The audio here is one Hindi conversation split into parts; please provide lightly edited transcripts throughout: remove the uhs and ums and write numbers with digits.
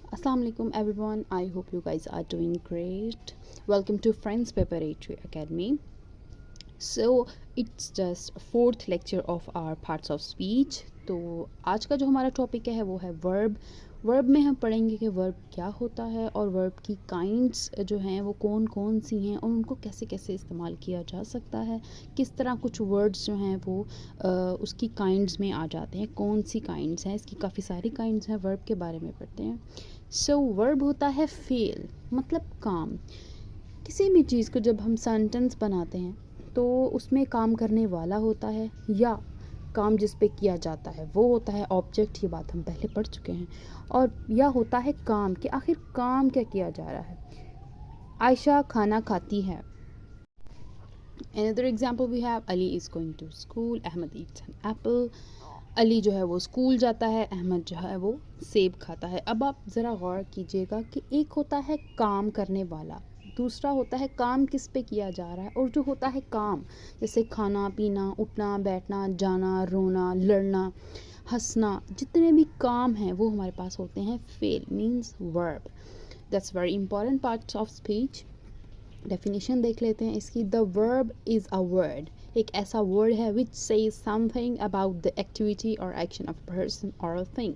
Assalamu alaikum everyone. I hope you guys are doing great. Welcome to Friends Preparatory Academy. So it's just fourth lecture of our parts of speech. तो आज का जो हमारा टॉपिक है वो है वर्ब. वर्ब में हम पढ़ेंगे कि वर्ब क्या होता है और वर्ब की काइंड्स जो हैं वो कौन कौन सी हैं और उनको कैसे कैसे इस्तेमाल किया जा सकता है, किस तरह कुछ वर्ड्स जो हैं वो उसकी काइंड्स में आ जाते हैं, कौन सी काइंड्स हैं. इसकी काफ़ी सारी काइंड्स हैं. वर्ब के बारे में पढ़ते हैं. सो वर्ब होता है फेल, मतलब काम. किसी भी चीज़ को जब हम सेंटेंस बनाते हैं तो उसमें काम करने वाला होता है या काम जिस पे किया जाता है वो होता है ऑब्जेक्ट. ये बात हम पहले पढ़ चुके हैं. और या होता है काम, कि आखिर काम क्या किया जा रहा है. आयशा खाना खाती है. Another example we have, Ali is going to school, Ahmed eats an apple. Ali जो है वो स्कूल जाता है, अहमद जो है वो सेब खाता है. अब आप ज़रा गौर कीजिएगा कि एक होता है काम करने वाला, दूसरा होता है काम किस पे किया जा रहा है. और जो होता है काम, जैसे खाना पीना, उठना बैठना, जाना, रोना, लड़ना, हंसना, जितने भी काम हैं वो हमारे पास होते हैं fail, means verb. That's very important parts of speech. Definition देख लेते हैं इसकी. The verb is a word, एक ऐसा वर्ड है which says something about the activity और एक्शन ऑफ पर्सन और थिंग,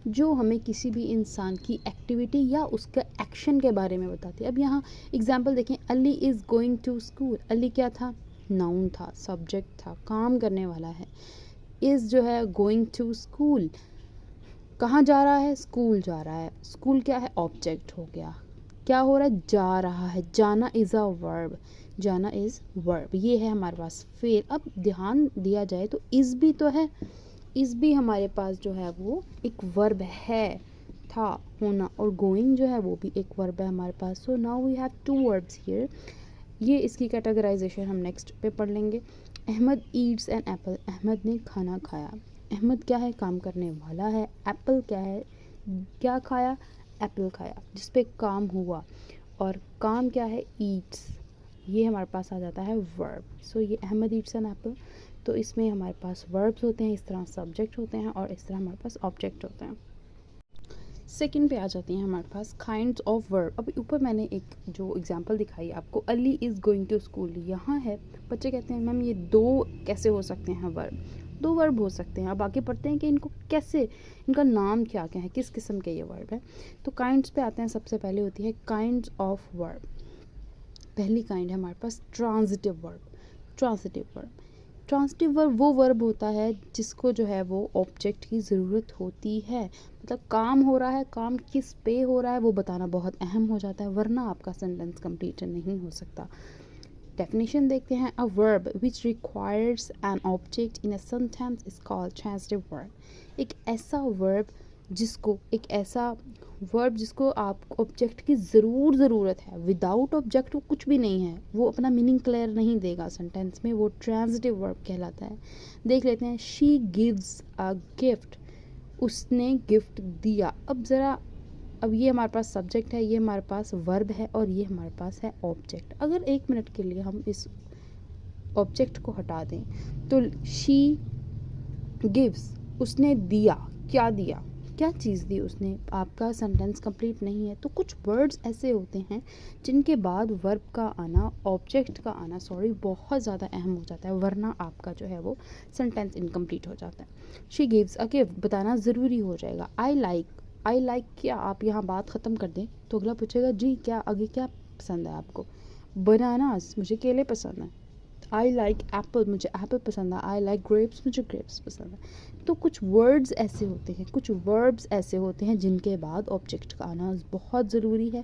जो हमें किसी भी इंसान की एक्टिविटी या उसका एक्शन के बारे में बताती है. अब यहाँ एग्जाम्पल देखें. Ali is going to school. Ali क्या था? नाउन था, सब्जेक्ट था, काम करने वाला है. इज़ जो है गोइंग टू स्कूल, कहाँ जा रहा है? स्कूल जा रहा है. स्कूल क्या है? ऑब्जेक्ट हो गया. क्या हो रहा है? जा रहा है. जाना इज़ अ वर्ब, जाना इज़ वर्ब. ये है हमारे पास फेल. अब ध्यान दिया जाए तो इज़ भी तो है, इज़ भी हमारे पास जो है वो एक वर्ब है, था, होना. और गोइंग जो है वो भी एक वर्ब है हमारे पास. So now we have two verbs here. ये इसकी कैटेगराइजेशन हम नेक्स्ट पे पढ़ लेंगे. Ahmad eats an apple, Ahmad ने खाना खाया. अहमद क्या है? काम करने वाला है. एप्पल क्या है? क्या खाया? एप्पल खाया, जिस पे काम हुआ. और काम क्या है? ईट्स. ये हमारे पास आ जाता है वर्ब. सो ये अहमद ईट्स एन एप्पल. तो इसमें हमारे पास वर्ब्स होते हैं, इस तरह सब्जेक्ट होते हैं और इस तरह हमारे पास ऑब्जेक्ट होते हैं. सेकंड पे आ जाती हैं हमारे पास काइंड्स ऑफ वर्ब. अब ऊपर मैंने एक जो एग्जांपल दिखाई आपको, Ali is going to school, यहाँ है. बच्चे कहते हैं मैम ये दो कैसे हो सकते हैं वर्ब? दो वर्ब हो सकते हैं. अब आगे पढ़ते हैं कि इनको कैसे, इनका नाम क्या क्या है, किस किस्म के ये वर्ब है. तो काइंड्स पे आते हैं. सबसे पहले होती है काइंड्स ऑफ वर्ब. पहली काइंड है हमारे पास transitive verb. Transitive verb, transitive verb वो वर्ब होता है जिसको जो है वो ऑब्जेक्ट की ज़रूरत होती है. मतलब काम हो रहा है, काम किस पे हो रहा है वो बताना बहुत अहम हो जाता है, वरना आपका सेंटेंस कंप्लीट नहीं हो सकता. डेफिनेशन देखते हैं. A verb which requires N object in a sentence is called transitive verb. एक ऐसा वर्ब जिसको, एक ऐसा वर्ब जिसको आप ऑब्जेक्ट की ज़रूरत है. विदाउट ऑब्जेक्ट वो कुछ भी नहीं है, वो अपना मीनिंग क्लियर नहीं देगा सेंटेंस में, वो ट्रांजिटिव वर्ब कहलाता है. देख लेते हैं. शी गिव्स अ गिफ्ट, उसने गिफ्ट दिया. अब ये हमारे पास सब्जेक्ट है, ये हमारे पास वर्ब है और ये हमारे पास है ऑब्जेक्ट. अगर एक मिनट के लिए हम इस ऑब्जेक्ट को हटा दें तो शी गिव्स, उसने दिया. क्या दिया? क्या चीज़ दी उसने? आपका सेंटेंस कंप्लीट नहीं है. तो कुछ वर्ड्स ऐसे होते हैं जिनके बाद वर्ब का आना, ऑब्जेक्ट का आना बहुत ज़्यादा अहम हो जाता है, वरना आपका जो है वो सेंटेंस इनकम्प्लीट हो जाता है. शी गिव्स अ गिफ्ट बताना ज़रूरी हो जाएगा. आई लाइक क्या आप यहाँ बात ख़त्म कर दें तो अगला पूछेगा जी क्या, आगे क्या पसंद है आपको? बनानास, मुझे केले पसंद है. आई लाइक एप्पल, मुझे एप्पल पसंद है. आई लाइक ग्रेप्स, मुझे ग्रेप्स पसंद है. तो कुछ वर्ड्स ऐसे होते हैं, कुछ वर्ब्स ऐसे होते हैं जिनके बाद ऑब्जेक्ट का आना बहुत ज़रूरी है.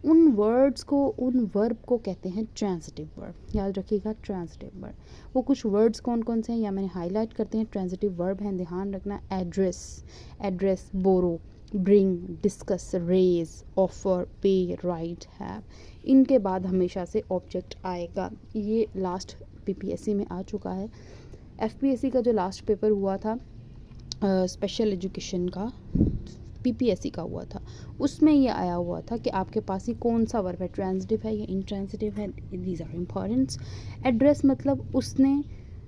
उन वर्ड्स को, उन वर्ब को कहते हैं ट्रांजिटिव वर्ब. याद रखिएगा ट्रांजिटिव वर्ब. वो कुछ वर्ड्स कौन कौन से हैं या मैंने हाईलाइट करते हैं. ट्रांजिटिव वर्ब हैं, ध्यान रखना. एड्रेस, एड्रेस, बोरो, ब्रिंग, डिस्कस, रेज, ऑफर, पे, राइट, हैव. इनके बाद हमेशा से ऑब्जेक्ट आएगा. ये लास्ट पीपीएससी में आ चुका है. एफपीएससी का जो लास्ट पेपर हुआ था स्पेशल एजुकेशन का, पीपीएससी का हुआ था, उसमें ये आया हुआ था कि आपके पास ही कौन सा वर्ब है, ट्रांजिटिव है या इंट्रांजिटिव है. These are इम्पॉर्टेंट्स. एड्रेस मतलब उसने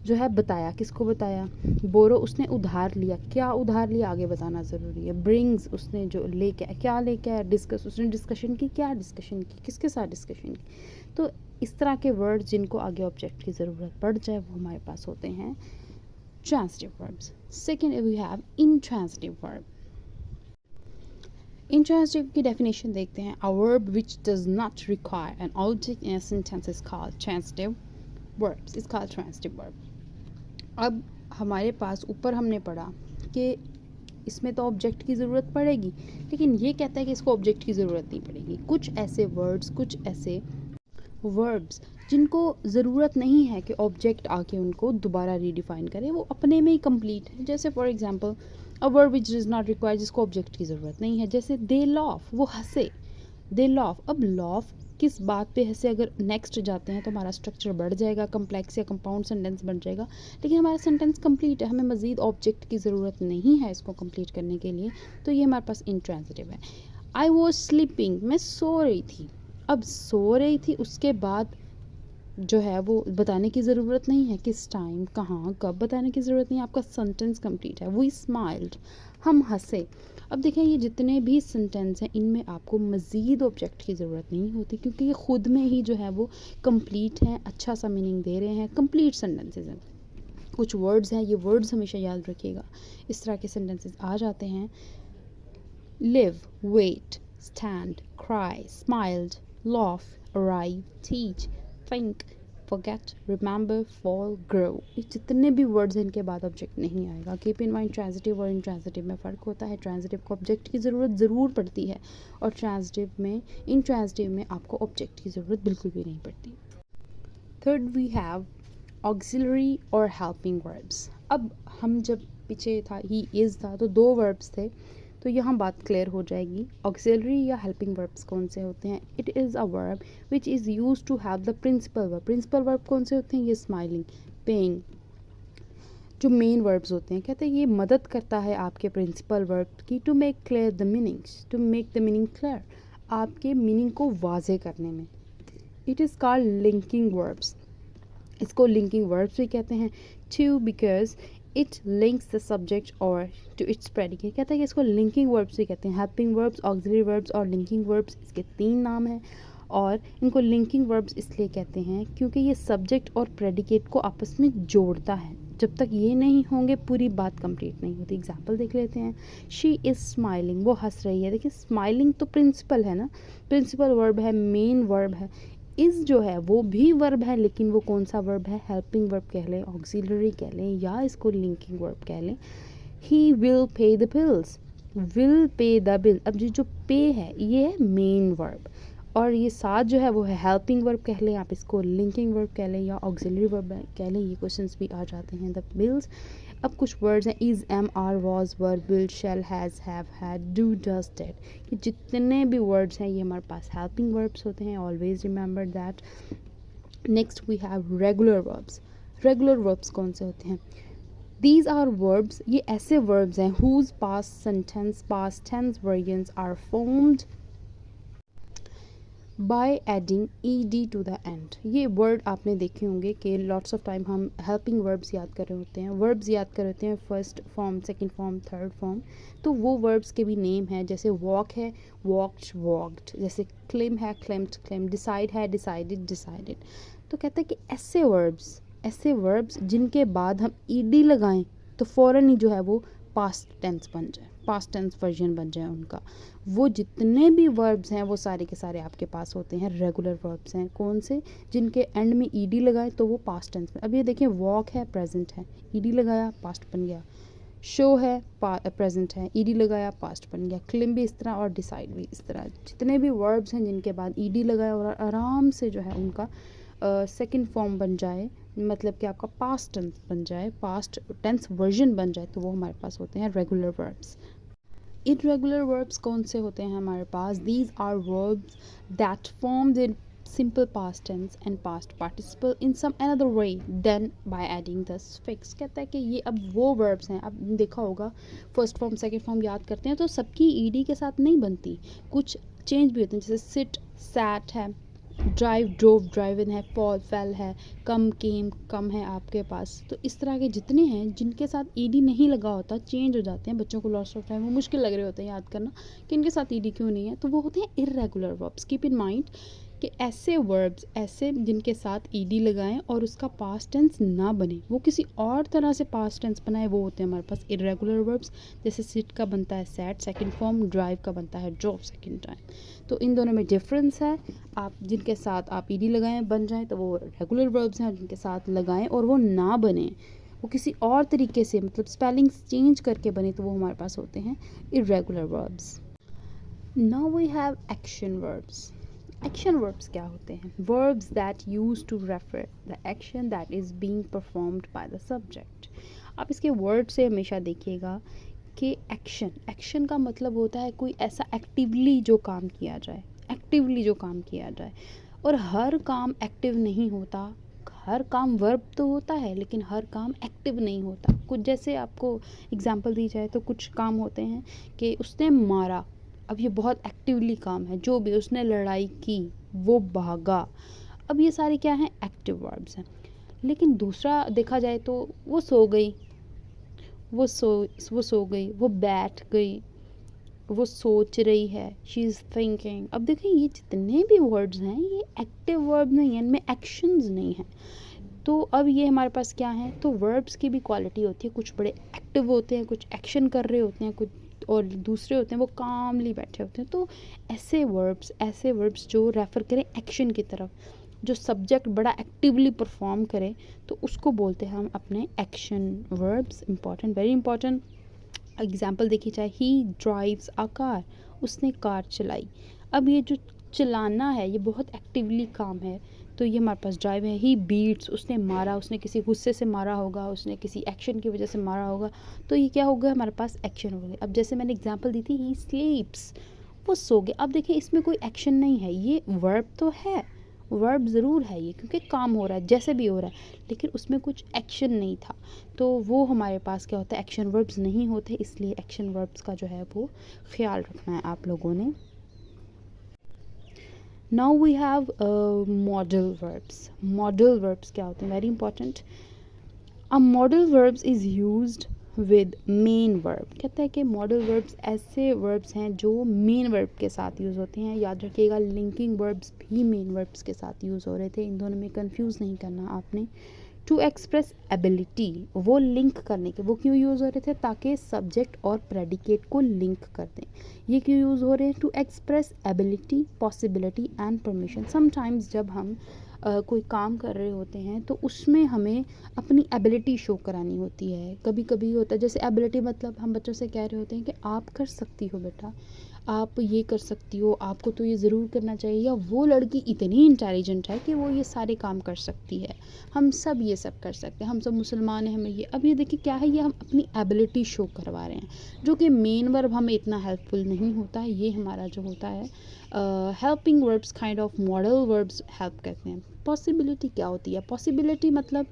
जो है बताया, किसको बताया, बोरो उसने उधार लिया, क्या उधार लिया आगे बताना ज़रूरी है, ब्रिंग्स उसने जो लेके आया, क्या लेके आया, डिस्कस उसने डिस्कशन की, क्या डिस्कशन की, किसके साथ डिस्कशन की। तो इस तरह के वर्ड्स जिनको आगे ऑब्जेक्ट की ज़रूरत पड़ जाए वो हमारे पास होते हैं transitive verbs. Second we have intransitive verb. Intransitive की डेफिनेशन देखते हैं। A verb which does not require an object in a sentence is called transitive verbs, is called transitive verb. अब हमारे पास ऊपर हमने पढ़ा कि इसमें तो ऑब्जेक्ट की ज़रूरत पड़ेगी, लेकिन ये कहता है कि इसको ऑब्जेक्ट की ज़रूरत नहीं पड़ेगी। कुछ ऐसे वर्ड्स, कुछ ऐसे वर्ब्स जिनको ज़रूरत नहीं है कि ऑब्जेक्ट आके उनको दोबारा रीडिफाइन करे, वो अपने में ही कंप्लीट है। जैसे for example a verb which does not require, जिसको ऑब्जेक्ट की ज़रूरत नहीं है, जैसे दे लॉफ, वो हंसे, दे लॉफ। अब लॉफ किस बात पे हंसे, अगर नेक्स्ट जाते हैं तो हमारा स्ट्रक्चर बढ़ जाएगा, कम्प्लेक्स या कंपाउंड सेंटेंस बन जाएगा, लेकिन हमारा सेंटेंस कंप्लीट है, हमें मज़ीद ऑब्जेक्ट की ज़रूरत नहीं है इसको कंप्लीट करने के लिए, तो ये हमारे पास इंट्रांजिटिव है। आई वॉज स्लीपिंग, मैं सो रही थी। अब सो रही थी, उसके बाद जो है वो बताने की ज़रूरत नहीं है, किस टाइम, कहाँ, कब, बताने की ज़रूरत नहीं है, आपका सेंटेंस कंप्लीट है। वी स्माइल्ड, हम हंसे। अब देखें ये जितने भी सेंटेंस हैं इनमें आपको मज़ीद ऑब्जेक्ट की ज़रूरत नहीं होती, क्योंकि ये ख़ुद में ही जो है वो कंप्लीट हैं, अच्छा सा मीनिंग दे रहे हैं, कंप्लीट सेंटेंसेज हैं। कुछ वर्ड्स हैं, ये वर्ड्स हमेशा याद रखिएगा, इस तरह के सेंटेंसेस आ जाते हैं। Live, wait, stand, cry, smiled, laugh, arrive, teach, think, forget, remember, fall, grow। ये जितने भी वर्ड्स हैं इनके बाद ऑब्जेक्ट नहीं आएगा। कीप इन माइंड ट्रांजिटिव और इंट्रांजिटिव में फ़र्क होता है। ट्रांजिटिव को ऑब्जेक्ट की ज़रूरत ज़रूर पड़ती है और इंट्रांजिटिव में आपको ऑब्जेक्ट की ज़रूरत बिल्कुल भी नहीं पड़ती। थर्ड वी हैव ऑक्सिलरी और हेल्पिंग वर्ब्स। अब हम जब पीछे था ही इज़ था तो दो वर्ब्स थे, तो यहाँ बात क्लियर हो जाएगी। ऑक्सिलरी या हेल्पिंग वर्ब्स कौन से होते हैं? It is a verb which is use to have the principal verb. Principal verb कौन से होते हैं? ये स्माइलिंग, पेइंग, जो मेन वर्ब्स होते हैं। कहते हैं ये मदद करता है आपके प्रिंसिपल वर्ब की to make clear the meanings, to make the meaning clear, आपके मीनिंग को वाजे करने में। It is called linking verbs, इसको लिंकिंग वर्ब्स भी कहते हैं। To because it links the subject और टू इट्स प्रेडिकेट। कहता है कि इसको लिंकिंग वर्ब्स भी कहते हैं। हेल्पिंग वर्ब्स, ऑक्सिलरी वर्ब्स और लिंकिंग वर्ब्स, इसके 3 नाम हैं। और इनको लिंकिंग वर्ब्स इसलिए कहते हैं क्योंकि ये सब्जेक्ट और प्रेडिकेट को आपस में जोड़ता है। जब तक ये नहीं होंगे पूरी बात कंप्लीट नहीं होती। एग्जाम्पल देख लेते हैं। शी इज़ स्माइलिंग, वो हंस रही है। देखिए स्माइलिंग तो प्रिंसिपल है ना, प्रिंसिपल वर्ब है, मेन वर्ब है। इज़ जो है वो भी वर्ब है, लेकिन वो कौन सा वर्ब है? हेल्पिंग वर्ब कह लें, ऑक्सिलरी कह लें, या इसको लिंकिंग वर्ब कह लें। He will pay the bills, will pay the bill. अब जो पे है ये है मेन वर्ब, और ये साथ जो है वो है हेल्पिंग वर्ब कह लें, आप इसको लिंकिंग वर्ब कह लें या ऑक्सिलरी वर्ब कह लें। ये क्वेश्चंस भी आ जाते हैं। The bills. अब कुछ वर्ड्स हैं, is, am, are, was, were, will, shall, has, have, had, do, does, did. ये जितने भी वर्ड्स हैं ये हमारे पास हेल्पिंग वर्ब्स होते हैं। Always remember that. Next we have regular verbs. Regular verbs कौन से होते हैं? दीज आर वर्ब्स, ये ऐसे वर्ब्स हैं whose past sentence, past tense variants are formed by adding E D to the end. ये वर्ड आपने देखे होंगे कि लॉट्स ऑफ टाइम हम हेल्पिंग वर्ब्स याद कर रहे होते हैं, वर्ब्स याद कर रहे होते हैं first form, second form, third form. तो वो वर्ब्स के भी नेम हैं, जैसे वॉक है, वॉक्ड, वॉक्ड, जैसे क्लेम है, क्लेम्ड, क्लेम, डिसाइड है, डिसाइडेड, डिसाइडेड। तो कहते हैं कि ऐसे वर्ब्स जिनके बाद हम ई डी लगाएं तो फ़ौरन ही जो है वो पास्ट टेंस बन जाए, पास्ट टेंस वर्जन बन जाए उनका। वो जितने भी वर्ब्स हैं वो सारे के सारे आपके पास होते हैं रेगुलर वर्ब्स हैं। कौन से? जिनके एंड में ईडी लगाए तो वो पास्ट टेंस में। अब ये देखें, वॉक है, प्रेजेंट है, ईडी लगाया, पास्ट बन गया। शो है, प्रेजेंट है, ईडी लगाया, पास्ट बन गया। क्लेम भी इस तरह और डिसाइड भी इस तरह। जितने भी वर्ब्स हैं जिनके बाद ईडी लगाया और आराम से जो है उनका सेकंड फॉर्म बन जाए, मतलब कि आपका पास्ट टेंस बन जाए, पास्ट टेंस वर्जन बन जाए, तो वो हमारे पास होते हैं रेगुलर वर्ब्स। इरेगुलर वर्ब्स कौन से होते हैं हमारे पास? These are verbs that formed in simple past tense and past participle in some another way than by adding the suffix। कहता है कि ये अब वो verbs हैं, अब देखा होगा फर्स्ट फॉर्म सेकंड फॉर्म याद करते हैं तो सबकी ed के साथ नहीं बनती, कुछ चेंज भी होते हैं। जैसे sit, sat है, ड्राइव, ड्रोव, ड्राइवन है, फॉल, फेल है, कम, केम, कम है आपके पास। तो इस तरह के जितने हैं जिनके साथ ईडी नहीं लगा होता, चेंज हो जाते हैं, बच्चों को लॉस्ट ऑफ टाइम वो मुश्किल लग रहे होते हैं याद करना कि इनके साथ ईडी क्यों नहीं है, तो वो होते हैं irregular verbs. Keep in mind कि ऐसे वर्ब्स, ऐसे जिनके साथ ईडी लगाएं और उसका पास्ट टेंस ना बने, वो किसी और तरह से पास्ट टेंस बनाए, वो होते हैं हमारे पास इर्रेगुलर वर्ब्स। जैसे सिट का बनता है सैट सेकंड फॉर्म, ड्राइव का बनता है ड्रॉव सेकंड टाइम। तो इन दोनों में डिफरेंस है। आप जिनके साथ आप ईडी लगाएं बन जाएं तो वो रेगुलर वर्ब्स हैं, जिनके साथ लगाएं और वो ना बने, वो किसी और तरीके से मतलब स्पेलिंग्स चेंज करके बने, तो वो हमारे पास होते हैं irregular verbs. Now we have action verbs. Action verbs क्या होते हैं? Verbs that use to refer the action that is being performed by the subject. आप इसके वर्ड से हमेशा देखिएगा कि एक्शन का मतलब होता है कोई ऐसा एक्टिवली जो काम किया जाए, एक्टिवली जो काम किया जाए। और हर काम एक्टिव नहीं होता, हर काम वर्ब तो होता है लेकिन हर काम एक्टिव नहीं होता। कुछ जैसे आपको एग्जांपल दी जाए तो कुछ काम होते हैं कि उसने मारा, अब ये बहुत एक्टिवली काम है। जो भी उसने लड़ाई की, वो भागा, अब ये सारे क्या हैं? एक्टिव वर्ब्स हैं। लेकिन दूसरा देखा जाए तो वो सो गई, वो सो गई, वो बैठ गई, वो सोच रही है, शी इज़ थिंकिंग। अब देखें ये जितने भी वर्ड्स हैं ये एक्टिव वर्ब नहीं है, इनमें एक्शंस नहीं हैं। तो अब ये हमारे पास क्या है? तो वर्ब्स की भी क्वालिटी होती है, कुछ बड़े एक्टिव होते हैं, कुछ एक्शन कर रहे होते हैं, कुछ और दूसरे होते हैं वो कामली बैठे होते हैं। तो ऐसे वर्ब्स जो रेफ़र करें एक्शन की तरफ, जो सब्जेक्ट बड़ा एक्टिवली परफॉर्म करे, तो उसको बोलते हैं हम अपने action verbs. Important, very important. Example देखी जाए, ही ड्राइव्स अ कार, उसने कार चलाई। अब ये जो चलाना है ये बहुत एक्टिवली काम है, तो ये हमारे पास ड्राइव है। ही बीट्स, उसने मारा, उसने किसी गुस्से से मारा होगा, उसने किसी एक्शन की वजह से मारा होगा, तो ये क्या हो गया? हमारे पास एक्शन हो गया। अब जैसे मैंने एग्जांपल दी थी, ही स्लीप्स, वो सो गए। अब देखिए इसमें कोई एक्शन नहीं है, ये वर्ब तो है, वर्ब ज़रूर है ये, क्योंकि काम हो रहा है जैसे भी हो रहा है, लेकिन उसमें कुछ एक्शन नहीं था। तो वो हमारे पास क्या होता है? एक्शन वर्ब्स नहीं होते, इसलिए एक्शन वर्ब्स का जो है वो ख्याल रखना है आप लोगों ने। Now we have modal verbs. Modal verbs क्या होते हैं? Very important. A modal verbs is used with main verb. कहता है कि मॉडल वर्ब्स ऐसे वर्ब्स हैं जो मेन वर्ब के साथ यूज़ होते हैं। याद रखिएगा लिंकिंग वर्ब्स भी मेन वर्ब्स के साथ यूज़ हो रहे थे, इन दोनों में कंफ्यूज नहीं करना आपने। टू एक्सप्रेस एबिलिटी, वो लिंक करने के, वो क्यों यूज़ हो रहे थे? ताकि सब्जेक्ट और प्रेडिकेट को लिंक कर दें। ये क्यों यूज़ हो रहे हैं? To express ability, possibility and permission. Sometimes जब हम कोई काम कर रहे होते हैं तो उसमें हमें अपनी एबिलिटी शो करानी होती है। कभी कभी होता है जैसे एबिलिटी मतलब हम बच्चों से कह रहे होते हैं कि आप कर सकती हो बेटा, आप ये कर सकती हो, आपको तो ये ज़रूर करना चाहिए, या वो लड़की इतनी इंटेलिजेंट है कि वो ये सारे काम कर सकती है, हम सब ये सब कर सकते हैं, हम सब मुसलमान हैं, हमें ये। अब ये देखिए क्या है, ये हम अपनी एबिलिटी शो करवा रहे हैं, जो कि मेन वर्ब हमें इतना हेल्पफुल नहीं होता है। ये हमारा जो होता है helping verbs, kind of modal verbs help करते हैं। पॉसिबिलिटी क्या होती है? पॉसिबिलिटी मतलब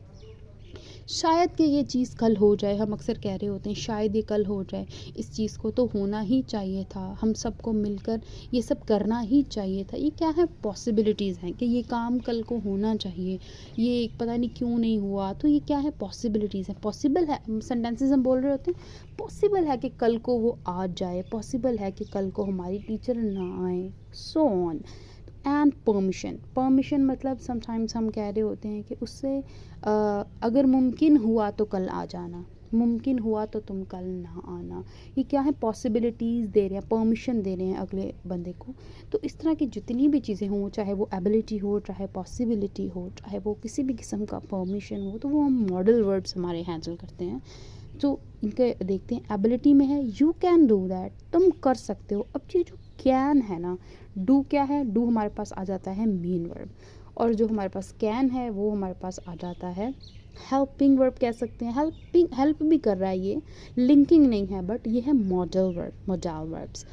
शायद कि ये चीज़ कल हो जाए। हम अक्सर कह रहे होते हैं शायद ये कल हो जाए, इस चीज़ को तो होना ही चाहिए था, हम सबको मिलकर ये सब करना ही चाहिए था। ये क्या है? पॉसिबिलिटीज़ हैं कि ये काम कल को होना चाहिए, ये पता नहीं क्यों नहीं हुआ, तो ये क्या है? पॉसिबिलिटीज़ हैं। पॉसिबल है, सेंटेंसेस हम बोल रहे होते हैं, पॉसिबल है कि कल को वो आ जाए, पॉसिबल है कि कल को हमारी टीचर ना आए, सो ऑन। एंड परमिशन मतलब समटाइम्स हम कह रहे होते हैं कि उससे अगर मुमकिन हुआ तो कल आ जाना, मुमकिन हुआ तो तुम कल ना आना। ये क्या है? पॉसिबिलिटीज़ दे रहे हैं, परमिशन दे रहे हैं अगले बंदे को। तो इस तरह की जितनी भी चीज़ें हों, चाहे वो एबिलिटी हो, चाहे पॉसिबिलिटी हो, चाहे वो किसी भी किस्म का परमिशन हो, तो वो हम मॉडल वर्ब्स हमारे हैंडल करते हैं। तो इनके देखते हैं, एबिलिटी में है यू कैन डू दैट, तुम कर सकते हो। अब ये जो कैन है ना, डू क्या है? डू हमारे पास आ जाता है मेन वर्ब, और जो हमारे पास कैन है वो हमारे पास आ जाता है हेल्पिंग वर्ब कह सकते हैं। हेल्प भी कर रहा है, ये लिंकिंग नहीं है, बट ये है modal verb, modal verbs.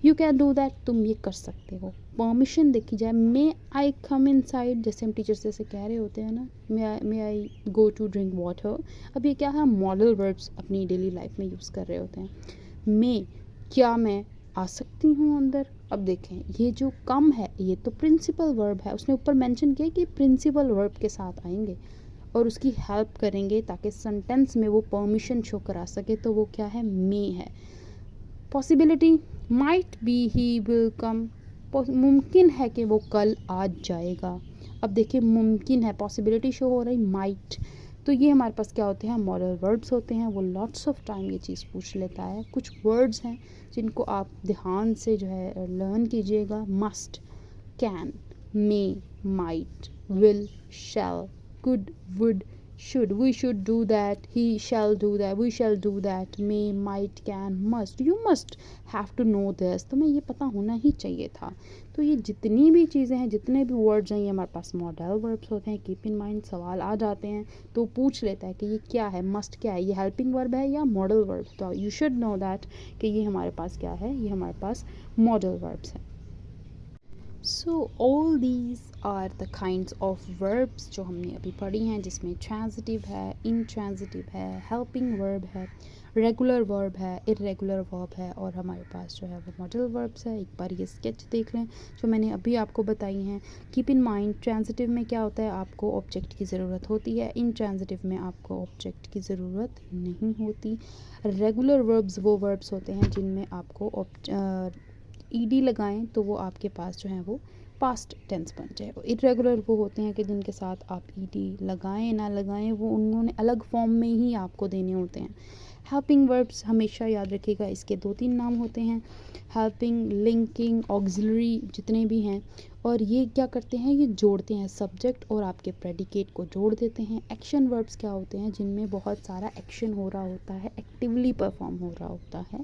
You can do that, तुम ये कर सकते हो। परमिशन देखी जाए, मे आई कम इन साइड, जैसे हम टीचर्स जैसे कह रहे होते हैं ना, मे आई गो टू ड्रिंक वाटर। अब ये क्या है? मॉडल वर्ब्स अपनी डेली लाइफ में यूज़ कर रहे होते हैं। मे, क्या मैं आ सकती हूँ अंदर। अब देखें ये जो कम है ये तो प्रिंसिपल वर्ब है, उसने ऊपर मेंशन किया कि प्रिंसिपल वर्ब के साथ आएंगे और उसकी हेल्प करेंगे ताकि सेंटेंस में वो परमिशन शो करा सके, तो वो क्या है, मे है। Possibility, might be he will come, मुमकिन है कि वो कल आ जाएगा। अब देखिए मुमकिन है, पॉसिबिलिटी शो हो रही, माइट, तो ये हमारे पास क्या होते हैं, मॉडल वर्ड्स होते हैं। वो लॉट्स ऑफ टाइम ये चीज़ पूछ लेता है। कुछ वर्ड्स हैं जिनको आप ध्यान से जो है लर्न कीजिएगा। Must, can, may, might, will, shall, could, would, should, we should do that, he shall do that, we shall do that, may, might, can, must, you must have to know this, तुम्हें ये पता होना ही चाहिए था। तो ये जितनी भी चीज़ें हैं, जितने भी वर्ड्स हैं, ये हमारे पास मॉडल वर्ब्स होते हैं। कीप इन माइंड, सवाल आ जाते हैं तो पूछ लेता है कि ये क्या है, मस्ट क्या है, ये हेल्पिंग वर्ब है या मॉडल वर्ब, तो यू शुड नो दैट कि ये हमारे पास क्या है, ये हमारे पास मॉडल वर्ब्स है। So all these are the kinds of verbs जो हमने अभी पढ़ी हैं, जिसमें ट्रांजिटिव है, इंट्रांजिटिव है, हेल्पिंग वर्ब है, रेगुलर वर्ब है, इर्रेगुलर वर्ब है, और हमारे पास जो है वो मॉडल वर्ब्स है। एक बार ये स्केच देख लें जो मैंने अभी आपको बताई हैं। कीप इन माइंड, ट्रांजिटिव में क्या होता है, आपको ऑब्जेक्ट की ज़रूरत होती है, इंट्रांजिटिव में आपको ऑब्जेक्ट की ज़रूरत नहीं होती। रेगुलर वर्ब्स वो वर्ब्स होते हैं जिनमें आपको ईडी लगाएं तो वो आपके पास जो है वो पास्ट टेंस बन जाए। इरेगुलर वो होते हैं कि जिनके साथ आप ईडी लगाएं ना लगाएं, वो उन्होंने अलग फॉर्म में ही आपको देने होते हैं। हेल्पिंग वर्ब्स हमेशा याद रखिएगा, इसके 2-3 नाम होते हैं, हेल्पिंग, लिंकिंग, ऑक्सिलरी, जितने भी हैं। और ये क्या करते हैं, ये जोड़ते हैं, सब्जेक्ट और आपके प्रेडिकेट को जोड़ देते हैं। एक्शन वर्ब्स क्या होते हैं, जिनमें बहुत सारा एक्शन हो रहा होता है, एक्टिवली परफॉर्म हो रहा होता है,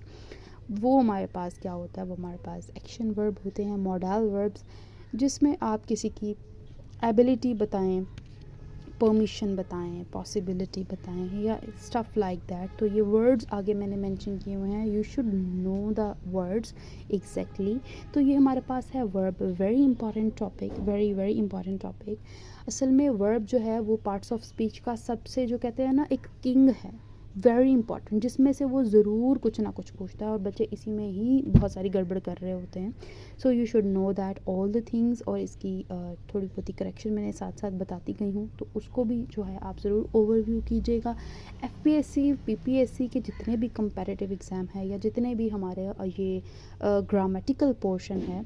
वो हमारे पास क्या होता है, वो हमारे पास एक्शन वर्ब होते हैं। मॉडल वर्ब्स जिसमें आप किसी की एबिलिटी बताएं, परमिशन बताएं, पॉसिबिलिटी बताएं या स्टफ़ लाइक दैट। तो ये वर्ड्स आगे मैंने मेंशन किए हुए हैं, you should know the words exactly. तो ये हमारे पास है verb, very important topic, very very important topic. असल में वर्ब जो है वो पार्ट्स ऑफ स्पीच का सबसे जो कहते हैं ना एक किंग है, वेरी इंपॉर्टेंट, जिसमें से वो ज़रूर कुछ ना कुछ पूछता है और बच्चे इसी में ही बहुत सारी गड़बड़ कर रहे होते हैं। So you should know that all the things, और इसकी थोड़ी बहुत ही करेक्शन मैंने साथ साथ बताती गई हूँ, तो उसको भी जो है आप ज़रूर ओवरव्यू कीजिएगा। एफपीएससी, पीपीएससी के जितने भी कंपैरेटिव एग्ज़ाम है या जितने भी हमारे ये ग्रामेटिकल पोर्शन है,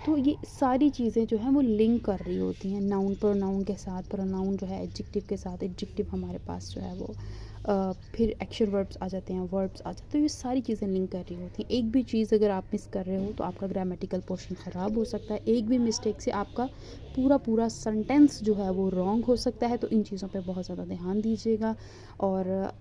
तो ये सारी चीज़ें जो हैं वो लिंक कर रही होती हैं, नाउन प्रोनाउन के साथ, प्रोनाउन जो है एडजेक्टिव के साथ, एडजेक्टिव हमारे पास जो है वो फिर एक्शन वर्ब्स आ जाते हैं, वर्ब्स आ जाते हैं, तो ये सारी चीज़ें लिंक कर रही होती हैं। एक भी चीज़ अगर आप मिस कर रहे हो तो आपका ग्रामेटिकल पोर्शन ख़राब हो सकता है, एक भी मिस्टेक से आपका पूरा पूरा सेंटेंस जो है वो रॉन्ग हो सकता है। तो इन चीज़ों पे बहुत ज़्यादा ध्यान दीजिएगा। और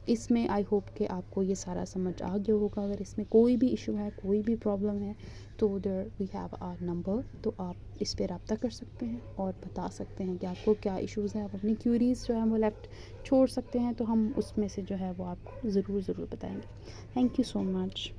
इसमें आई होप कि आपको ये सारा समझ आ गया होगा। अगर इसमें कोई भी इशू है, कोई भी प्रॉब्लम है, तो there we have our number, तो आप इस पे रब्ता कर सकते हैं और बता सकते हैं कि आपको क्या इश्यूज़ हैं। आप अपनी क्यूरीज़ जो है वो लेफ्ट छोड़ सकते हैं, तो हम उसमें से जो है वो आपको ज़रूर ज़रूर बताएंगे। Thank you so much.